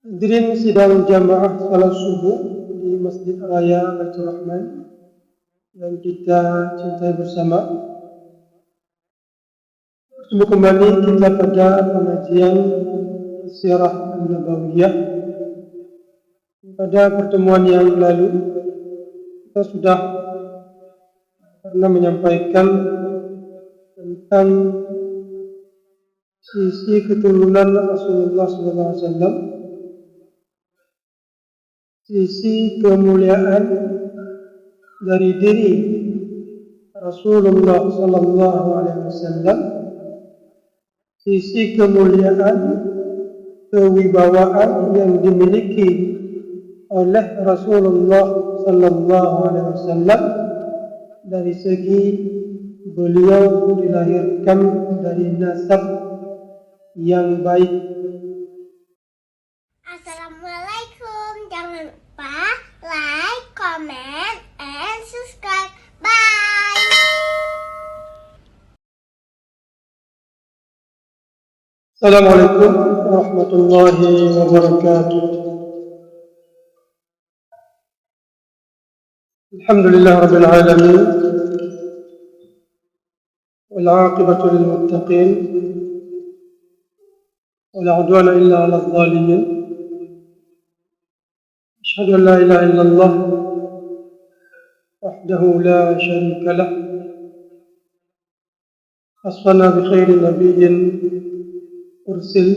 Hadirin sidang jamaah salat subuh di Masjid Raya Baitur Rahman yang kita cintai bersama. Bertemu kembali kita pada pengajian Sirah An-Nabawiyah. Pada pertemuan yang lalu kita sudah pernah menyampaikan tentang sisi keturunan Rasulullah SAW, sisi kemuliaan dari diri Rasulullah Sallallahu Alaihi Wasallam, sisi kemuliaan kewibawaan yang dimiliki oleh Rasulullah Sallallahu Alaihi Wasallam dari segi beliau dilahirkan dari nasab yang baik. Assalamualaikum, jangan lupa like, comment, and subscribe. Bye. Assalamualaikum warahmatullahi wabarakatuh. Alhamdulillah rabbil alamin, wal 'aqibatu lil muttaqin, wala 'udwana illa 'alal zalimin. Asyhadu an la ilaha illallah wahdahu la syarika lah, khassana bi khairi nabiyyin ursil,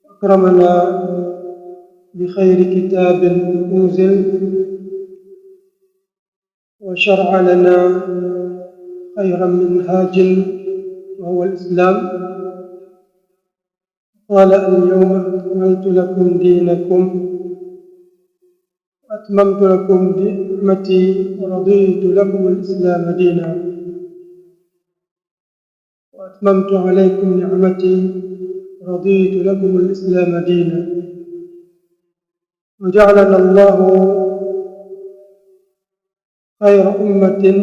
akramana bi khairi kitabin unzil, wa syar'a lana khairan minhajin wa huwa al-islam. Qala al-yawma akmaltu lakum dinakum wa atmamtu lakum ni'mati wa raditu lakum al-islam dina wa atmamtu alaykum ni'mati wa raditu lakum al-islam dina. Wa ja'alana Allahu khayra ummatin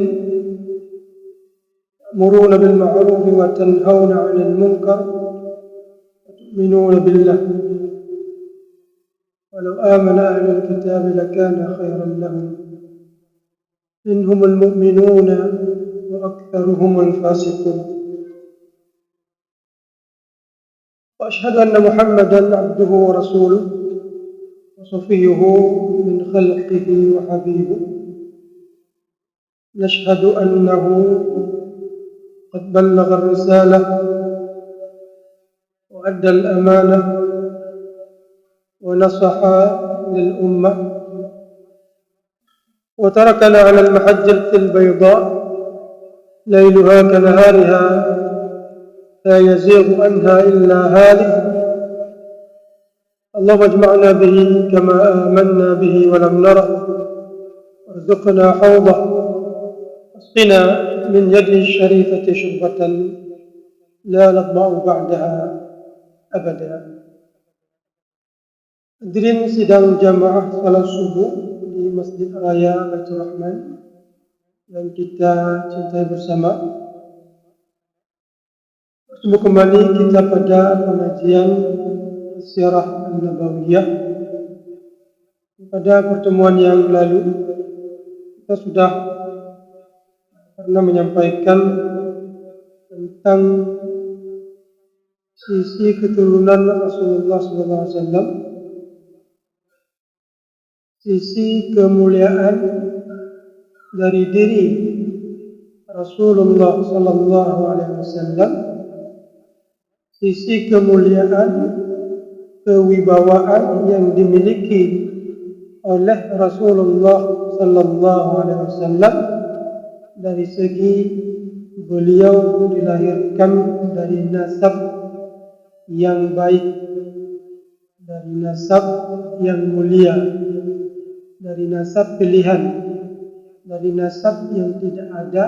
ta'muruna bil ma'ruf wa tanhauna 'anil munkar وتؤمنون بالله ولو آمن أهل الكتاب لكان خيرا لهم منهم المؤمنون وأكثرهم الفاسقون. وأشهد أن محمدا عبده ورسوله وصفيه من خلقه وحبيبه. نشهد أنه قد بلغ الرسالة وأدى الأمانة ونصح للأمة وتركنا على المحجة البيضاء ليلها كنهارها لا يزيغ عنها إلا هالك. اللهم اجمعنا به كما آمنا به ولم نره، وارزقنا حوضه، واسقنا من يده الشريفة شربة لا نظمأ بعدها abada. Hadirin sidang jamaah salat subuh di Masjid Raya Baitur Rahman yang kita cintai bersama. Bertemu kembali kita pada pengajian Sirah An-Nabawiyah. Pada pertemuan yang lalu kita sudah pernah menyampaikan tentang sisi keturunan Rasulullah SAW, sisi kemuliaan dari diri Rasulullah SAW, sisi kemuliaan kewibawaan yang dimiliki oleh Rasulullah SAW dari segi beliau dilahirkan dari nasab yang baik, dari nasab yang mulia, dari nasab pilihan, dari nasab yang tidak ada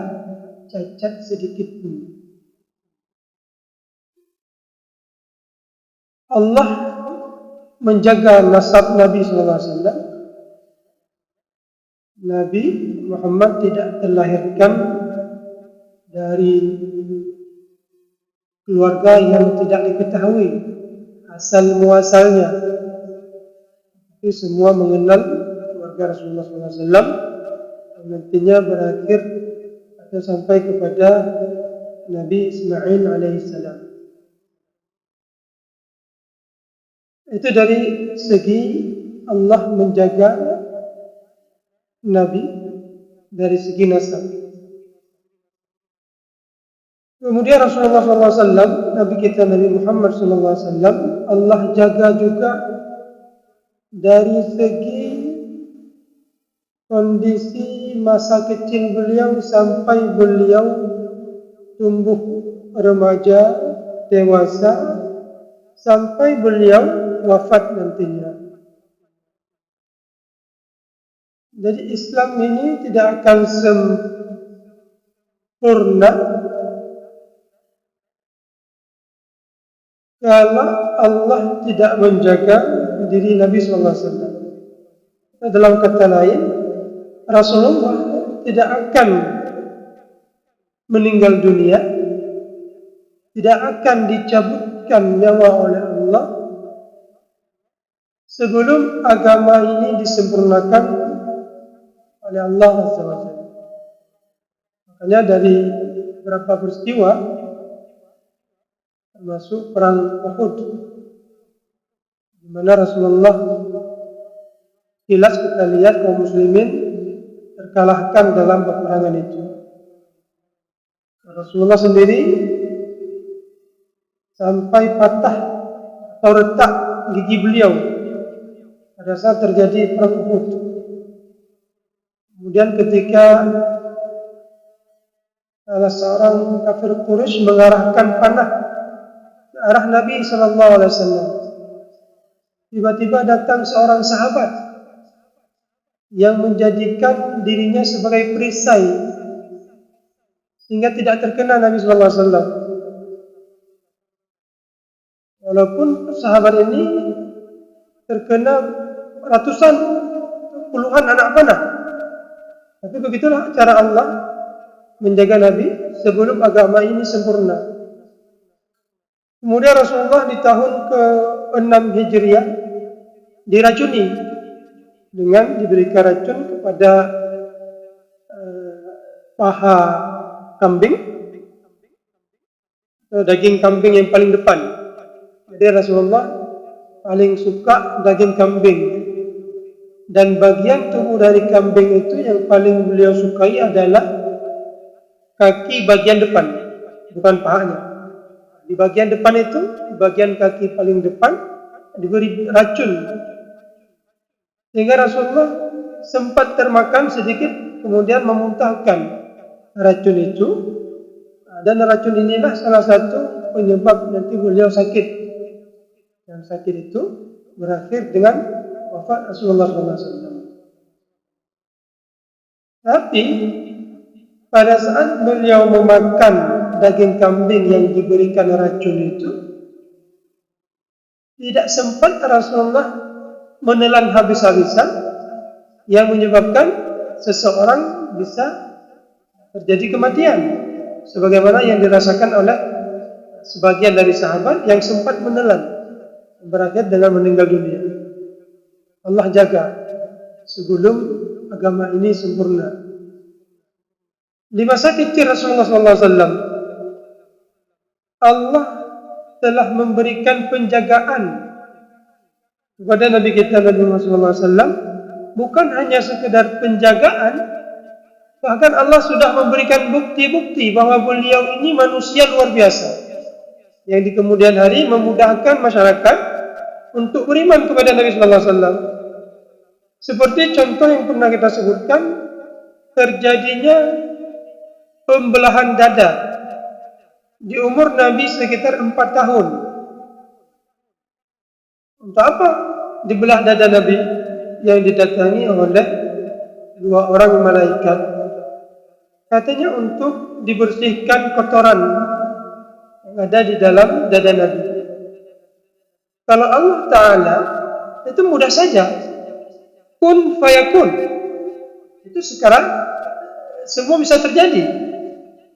cacat sedikit pun. Allah menjaga nasab Nabi SAW. Nabi Muhammad tidak terlahirkan dari keluarga yang tidak diketahui asal muasalnya. Tapi semua mengenal keluarga Rasulullah SAW, yang nantinya berakhir atau sampai kepada Nabi Ismail alaihissalam. Itu dari segi Allah menjaga Nabi dari segi nasab. Kemudian Rasulullah SAW, Nabi kita Nabi Muhammad SAW, Allah jaga juga dari segi kondisi masa kecil beliau sampai beliau tumbuh remaja, dewasa, sampai beliau wafat nantinya. Jadi Islam ini tidak akan sempurna kalau Allah tidak menjaga diri Nabi SAW. Dalam kata lain, Rasulullah tidak akan meninggal dunia, tidak akan dicabutkan nyawa oleh Allah sebelum agama ini disempurnakan oleh Allah SWT. Makanya dari beberapa peristiwa, termasuk perang Uhud, di mana Rasulullah kilas kita lihat kaum muslimin terkalahkan dalam peperangan itu. Rasulullah sendiri sampai patah atau retak gigi beliau pada saat terjadi perang Uhud. Kemudian ketika salah seorang kafir Quraisy mengarahkan panah ke arah Nabi SAW, tiba-tiba datang seorang sahabat yang menjadikan dirinya sebagai perisai sehingga tidak terkena Nabi SAW. Walaupun sahabat ini terkena ratusan, puluhan anak panah, tapi begitulah cara Allah menjaga Nabi sebelum agama ini sempurna. Kemudian Rasulullah di tahun ke-6 Hijriah diracuni dengan diberikan racun kepada paha kambing, daging kambing yang paling depan. Jadi Rasulullah paling suka daging kambing, dan bagian tubuh dari kambing itu yang paling beliau sukai adalah kaki bagian depan, bukan pahanya. Di bagian depan itu, di bagian kaki paling depan diberi racun, sehingga Rasulullah sempat termakan sedikit, kemudian memuntahkan racun itu. Dan racun inilah salah satu penyebab nanti beliau sakit. Dan sakit itu berakhir dengan wafat Rasulullah SAW. Tapi pada saat beliau memakan daging kambing yang diberikan racun itu, tidak sempat Rasulullah menelan habis-habisan, yang menyebabkan seseorang bisa terjadi kematian, sebagaimana yang dirasakan oleh sebagian dari sahabat yang sempat menelan, berakhir dengan meninggal dunia. Allah jaga sebelum agama ini sempurna. Di masa kecil Rasulullah SAW, Allah telah memberikan penjagaan kepada Nabi kita Nabi Muhammad SAW. Bukan hanya sekedar penjagaan, bahkan Allah sudah memberikan bukti-bukti bahwa beliau ini manusia luar biasa, yang di kemudian hari memudahkan masyarakat untuk beriman kepada Nabi SAW. Seperti contoh yang pernah kita sebutkan, terjadinya pembelahan dada di umur Nabi sekitar 4 tahun. Untuk apa dibelah dada Nabi? Yang didatangi oleh 2 orang malaikat. Katanya untuk dibersihkan kotoran yang ada di dalam dada Nabi. Kalau Allah Ta'ala, itu mudah saja. Kun fayakun. Itu sekarang semua bisa terjadi.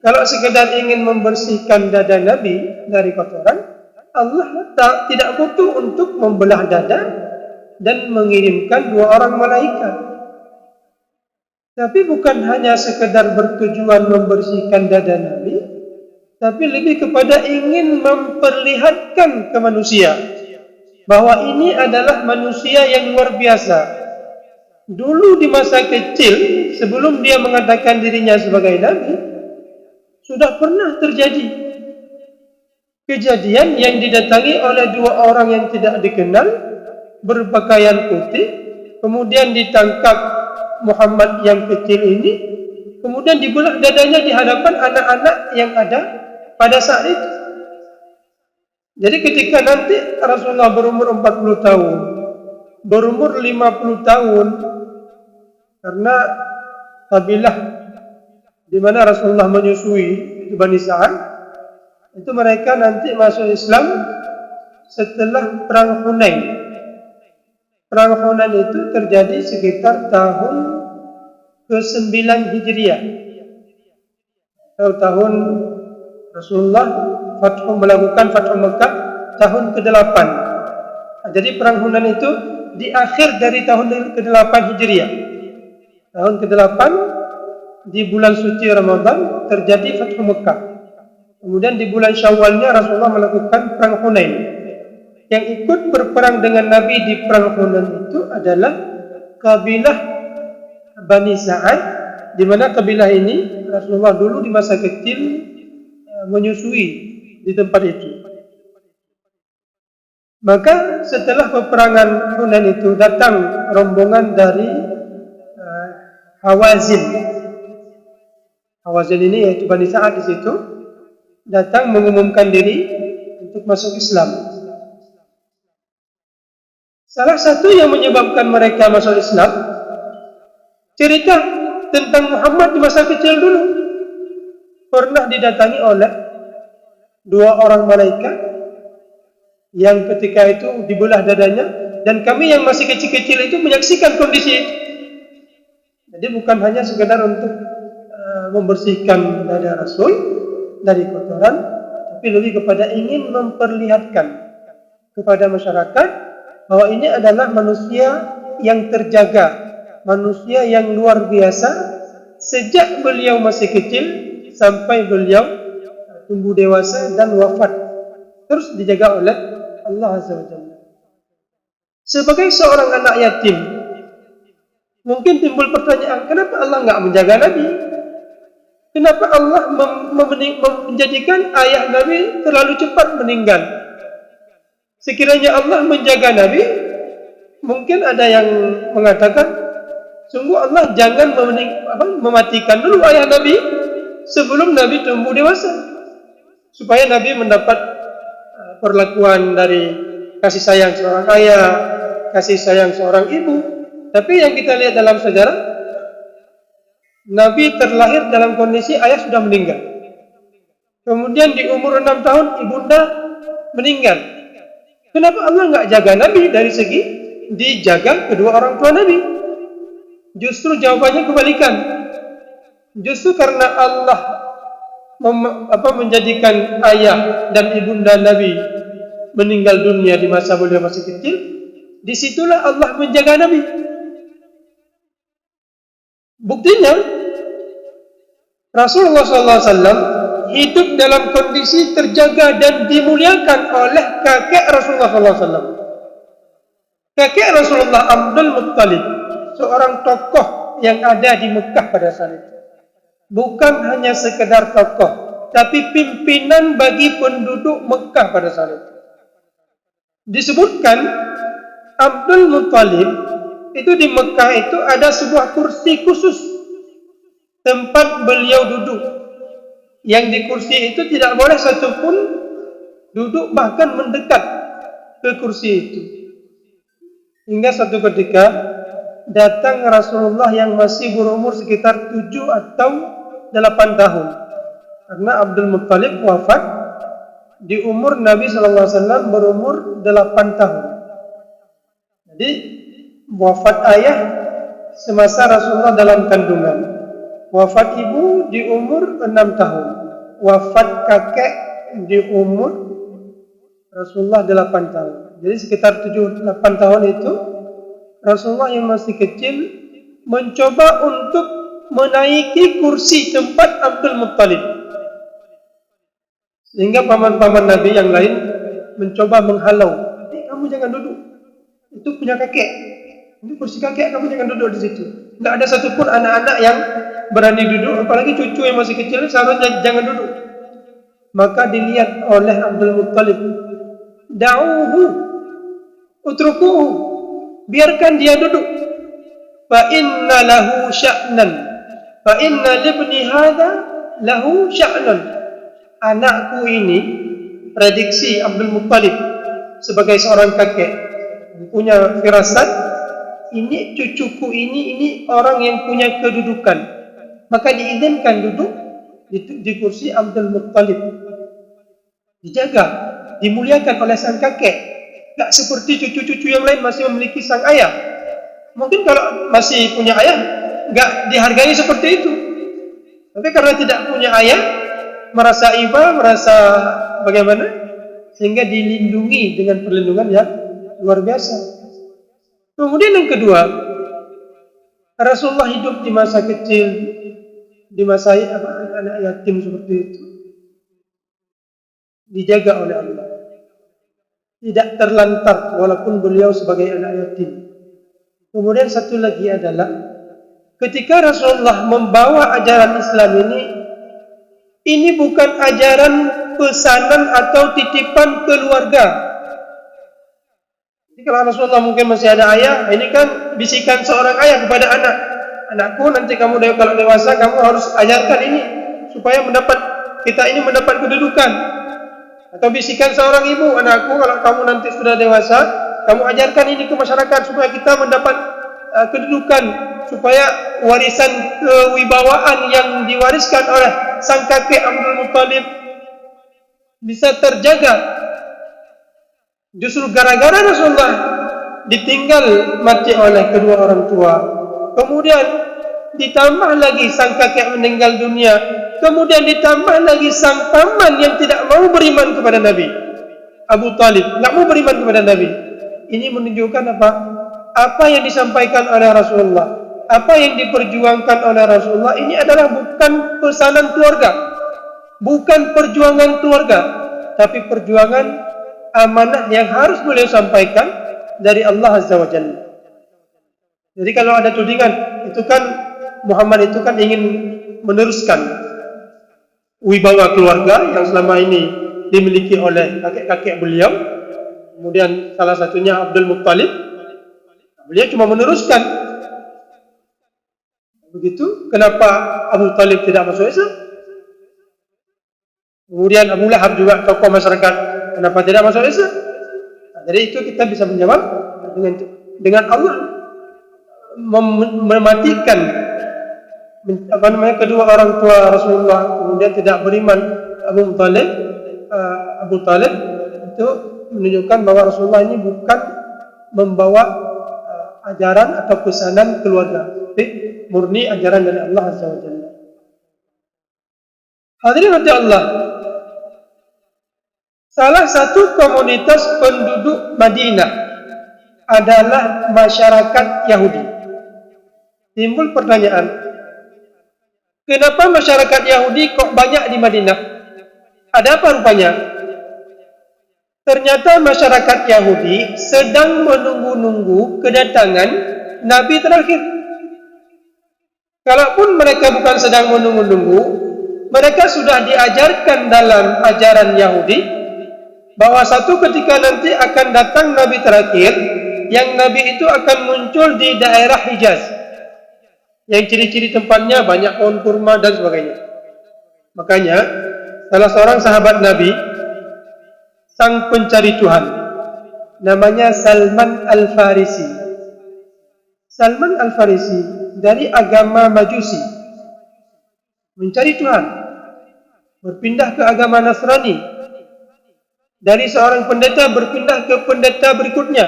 Kalau sekedar ingin membersihkan dada Nabi dari kotoran, Allah tidak butuh untuk membelah dada dan mengirimkan 2 orang malaikat. Tapi bukan hanya sekedar bertujuan membersihkan dada Nabi, tapi lebih kepada ingin memperlihatkan ke manusia bahwa ini adalah manusia yang luar biasa. Dulu di masa kecil, sebelum dia mengatakan dirinya sebagai Nabi, sudah pernah terjadi kejadian yang didatangi oleh 2 orang yang tidak dikenal, berpakaian putih, kemudian ditangkap Muhammad yang kecil ini, kemudian dibelah dadanya di hadapan anak-anak yang ada pada saat itu. Jadi ketika nanti Rasulullah berumur 40 tahun, berumur 50 tahun, karena kabilah di mana Rasulullah menyusui, itu Bani Sa'ad, itu mereka nanti masuk Islam setelah Perang Hunain. Perang Hunain itu terjadi sekitar tahun ke-9 Hijriah. Tahun Rasulullah melakukan Fathu Mekah tahun ke-8. Jadi Perang Hunain itu di akhir dari tahun ke-8 Hijriah. Tahun ke-8 di bulan suci Ramadan terjadi Fathu Mekah. Kemudian di bulan Syawalnya Rasulullah melakukan Perang Hunain. Yang ikut berperang dengan Nabi di Perang Hunain itu adalah kabilah Bani Sa'ad, di mana kabilah ini Rasulullah dulu di masa kecil menyusui di tempat itu. Maka setelah peperangan Hunain itu datang rombongan dari Hawazin. Hawazin ini yaitu Bani Sa'ad di situ datang mengumumkan diri untuk masuk Islam. Salah satu yang menyebabkan mereka masuk Islam, cerita tentang Muhammad di masa kecil dulu. Pernah didatangi oleh 2 orang malaikat yang ketika itu dibelah dadanya, dan kami yang masih kecil-kecil itu menyaksikan kondisi itu. Jadi bukan hanya sekedar untuk membersihkan dada Rasul dari kotoran, tapi lebih kepada ingin memperlihatkan kepada masyarakat bahwa ini adalah manusia yang terjaga, manusia yang luar biasa sejak beliau masih kecil sampai beliau tumbuh dewasa dan wafat, terus dijaga oleh Allah Azza wa Jalla. Sebagai seorang anak yatim, mungkin timbul pertanyaan, kenapa Allah enggak menjaga Nabi? Kenapa Allah menjadikan ayah Nabi terlalu cepat meninggal? Sekiranya Allah menjaga Nabi, mungkin ada yang mengatakan, sungguh Allah jangan mematikan dulu ayah Nabi sebelum Nabi tumbuh dewasa, supaya Nabi mendapat perlakuan dari kasih sayang seorang ayah, kasih sayang seorang ibu. Tapi yang kita lihat dalam sejarah, Nabi terlahir dalam kondisi ayah sudah meninggal. Kemudian di umur 6 tahun ibunda meninggal. Kenapa Allah enggak jaga Nabi dari segi dijaga kedua orang tua Nabi? Justru jawabannya kebalikan. Justru karena Allah menjadikan ayah dan ibunda Nabi meninggal dunia di masa beliau masih kecil, disitulah Allah menjaga Nabi. Buktinya Rasulullah SAW hidup dalam kondisi terjaga dan dimuliakan oleh kakek Rasulullah SAW. Kakek Rasulullah Abdul Muttalib, seorang tokoh yang ada di Mekah pada saat itu. Bukan hanya sekedar tokoh, tapi pimpinan bagi penduduk Mekah pada saat itu. Disebutkan Abdul Muttalib itu di Mekah itu ada sebuah kursi khusus tempat beliau duduk. Yang di kursi itu tidak boleh satupun duduk bahkan mendekat ke kursi itu. Hingga suatu ketika datang Rasulullah yang masih berumur sekitar 7 atau 8 tahun. Karena Abdul Muttalib wafat di umur Nabi SAW berumur 8 tahun. Jadi wafat ayah semasa Rasulullah dalam kandungan. Wafat ibu di umur 6 tahun. Wafat kakek di umur Rasulullah 8 tahun. Jadi sekitar 7-8 tahun itu Rasulullah yang masih kecil mencoba untuk menaiki kursi tempat Abdul Muttalib. Sehingga paman-paman Nabi yang lain mencoba menghalau. Kamu jangan duduk. Itu punya kakek. Ini kursi kakek, kamu jangan duduk di situ. Tidak ada satupun anak-anak yang berani duduk, apalagi cucu yang masih kecil seharusnya jangan duduk. Maka dilihat oleh Abdul Muttalib, da'uhu, utrukuhu, biarkan dia duduk. Fa inna lahu sya'nan, fa inna libni hadha lahu sya'nan. Anakku ini, prediksi Abdul Muttalib sebagai seorang kakek, punya firasat, ini cucuku ini orang yang punya kedudukan, maka diizinkan duduk di kursi Abdul Muttalib. Dijaga, dimuliakan oleh sang kakek. Tak seperti cucu-cucu yang lain masih memiliki sang ayah. Mungkin kalau masih punya ayah, enggak dihargai seperti itu. Tapi karena tidak punya ayah, merasa iba, merasa bagaimana, sehingga dilindungi dengan perlindungan yang luar biasa. Kemudian yang kedua, Rasulullah hidup di masa kecil, di masa anak yatim seperti itu, dijaga oleh Allah, tidak terlantar walaupun beliau sebagai anak yatim. Kemudian satu lagi adalah ketika Rasulullah membawa ajaran Islam ini bukan ajaran pesanan atau titipan keluarga. Jadi kalau Rasulullah mungkin masih ada ayah, ini kan bisikan seorang ayah kepada anak. Anakku, nanti kamu kalau dewasa kamu harus ajarkan ini supaya kita ini mendapat kedudukan. Atau bisikan seorang ibu, anakku, kalau kamu nanti sudah dewasa, kamu ajarkan ini ke masyarakat supaya kita mendapat kedudukan, supaya warisan kewibawaan yang diwariskan oleh sang kakek Abdul Muttalib bisa terjaga. Justru gara-gara Rasulullah ditinggal mati oleh kedua orang tua, kemudian ditambah lagi sang kakek meninggal dunia, kemudian ditambah lagi sang paman yang tidak mau beriman kepada Nabi, Abu Talib, tidak mau beriman kepada Nabi. Ini menunjukkan apa? Apa yang disampaikan oleh Rasulullah, apa yang diperjuangkan oleh Rasulullah ini adalah bukan pesanan keluarga, bukan perjuangan keluarga, tapi perjuangan amanah yang harus beliau sampaikan dari Allah Azza wa Jalla. Jadi kalau ada tudingan, itu kan Muhammad itu kan ingin meneruskan wibawa keluarga yang selama ini dimiliki oleh kakek-kakek beliau. Kemudian salah satunya Abdul Muttalib, beliau cuma meneruskan. Begitu, kenapa Abu Talib tidak masuk Islam? Kemudian Abu Lahab juga tokoh masyarakat, kenapa tidak masuk Islam? Jadi itu kita bisa menjawab dengan Allah mematikan kedua orang tua Rasulullah, kemudian tidak beriman Abu Talib, itu menunjukkan bahwa Rasulullah ini bukan membawa ajaran atau pesanan keluarga, tapi murni ajaran dari Allah Azza wa Jalla. Hadirin hati Allah, salah satu komunitas penduduk Madinah adalah masyarakat Yahudi. Timbul pertanyaan, kenapa masyarakat Yahudi kok banyak di Madinah? Ada apa rupanya? Ternyata masyarakat Yahudi sedang menunggu-nunggu kedatangan Nabi terakhir. Kalaupun mereka bukan sedang menunggu-nunggu, mereka sudah diajarkan dalam ajaran Yahudi bahwa satu ketika nanti akan datang Nabi terakhir, yang Nabi itu akan muncul di daerah Hijaz, yang ciri-ciri tempatnya banyak pohon kurma dan sebagainya. Makanya salah seorang sahabat Nabi, sang pencari Tuhan, namanya Salman Al-Farisi. Salman Al-Farisi dari agama Majusi, mencari Tuhan, berpindah ke agama Nasrani, dari seorang pendeta berpindah ke pendeta berikutnya,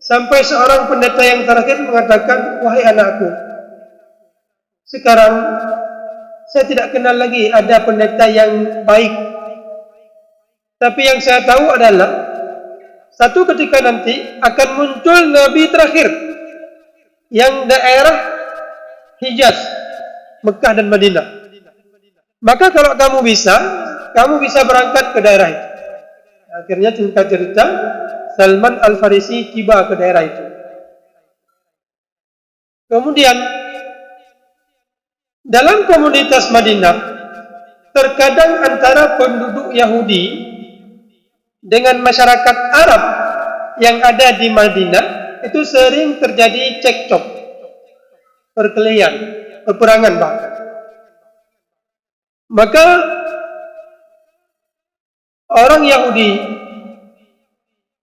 sampai seorang pendeta yang terakhir mengatakan, wahai anakku, sekarang saya tidak kenal lagi ada pendeta yang baik, Tapi yang saya tahu adalah satu ketika nanti akan muncul Nabi terakhir yang daerah Hijaz, Mekah dan Madinah. Maka kalau kamu bisa berangkat ke daerah itu. Akhirnya singkat cerita, Salman Al-Farisi tiba ke daerah itu. Kemudian dalam komunitas Madinah, terkadang antara penduduk Yahudi dengan masyarakat Arab yang ada di Madinah itu sering terjadi cekcok, perkelahian, peperangan bahkan. Maka orang Yahudi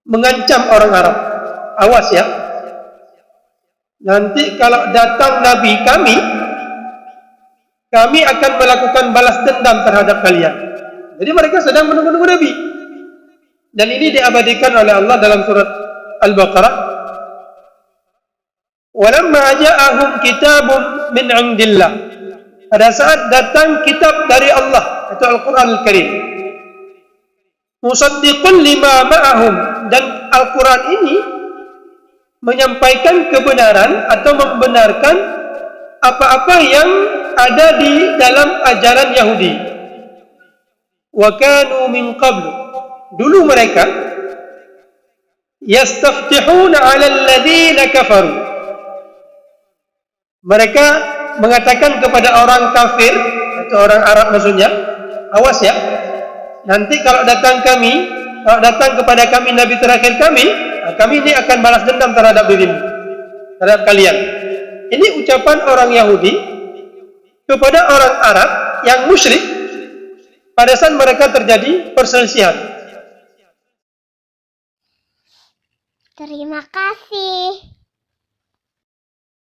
mengancam orang Arab, awas ya, nanti kalau datang Nabi kami akan melakukan balas dendam terhadap kalian. Jadi mereka sedang menunggu-nunggu Nabi. Dan ini diabadikan oleh Allah dalam surat Al-Baqarah. Walamma ja'ahum kitabun min 'indillah. Pada saat datang kitab dari Allah, itu Al-Quran Al-Karim. Musaddiqun lima ma'ahum, dan Al-Quran ini menyampaikan kebenaran atau membenarkan apa-apa yang ada di dalam ajaran Yahudi. Wa kanu min qablu, dulu mereka yastaftihuna 'ala alladhina kafaru. Mereka mengatakan kepada orang kafir, atau orang Arab maksudnya, awas ya, nanti kalau datang kepada kami Nabi terakhir kami ini akan balas dendam terhadap dirimu, terhadap kalian. Ini ucapan orang Yahudi kepada orang Arab yang musyrik pada saat mereka terjadi perselisihan. Terima kasih.